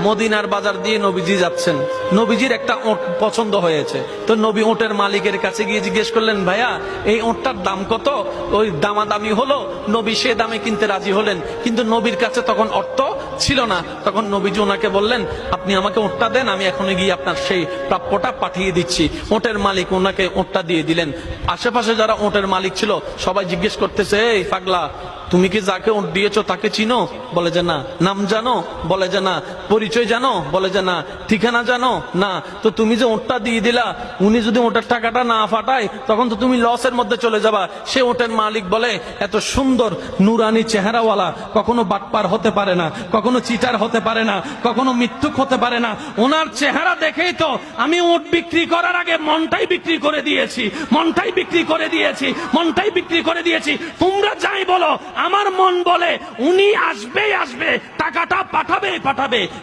মদিনার বাজার দিয়ে নবীজি যাচ্ছেন, নবীজির একটা ওট পছন্দ হয়েছে। তো নবী ওটের মালিকের কাছে গিয়ে জিজ্ঞেস করলেন, ভাইয়া এই ওটটার দাম কত? ওই দামাদামি হলো, নবী সে দামে কিনতে রাজি হলেন, কিন্তু নবীর কাছে তখন অর্থ ছিল না। তখন নবীজি ওনাকে বললেন, আপনি আমাকে ওটটা দেন, আমি এখনই গিয়ে আপনার সেই প্রাপ্যটা পাঠিয়ে দিচ্ছি। ওটের মালিক ওনাকে ওটটা দিয়ে দিলেন। আশেপাশে যারা ওটের মালিক ছিল সবাই জিজ্ঞেস করতেছে, এই পাগলা, তুমি কি যাকে ওট দিয়েছো তাকে চিনো? বলে যে না। নাম জানো? বলে যে না। পরিচয় জানো? বলে যে না। ঠিকানা জানো? না। তো তুমি যে ওটটা দিয়ে দিলা, উনি যদি ওটার টাকাটা না ফাটায় তখন তো তুমি লসের মধ্যে চলে যাবা। সে ওটের মালিক বলে, এত সুন্দর নুরানি চেহারাওয়ালা কখনো বাটপার হতে পারে না, কখনো চিটার হতে পারে না, কখনো মিথ্যুক হতে পারে না। ওনার চেহারা দেখেই তো আমি ওট বিক্রি করার আগে মনটাই বিক্রি করে দিয়েছি, মনটাই বিক্রি করে দিয়েছি, মনটাই বিক্রি করে দিয়েছি। তোমরা যাই বলো, আমার মন বলে উনি আসবেই আসবে, টাকাটা পাঠাবে পাঠাবে।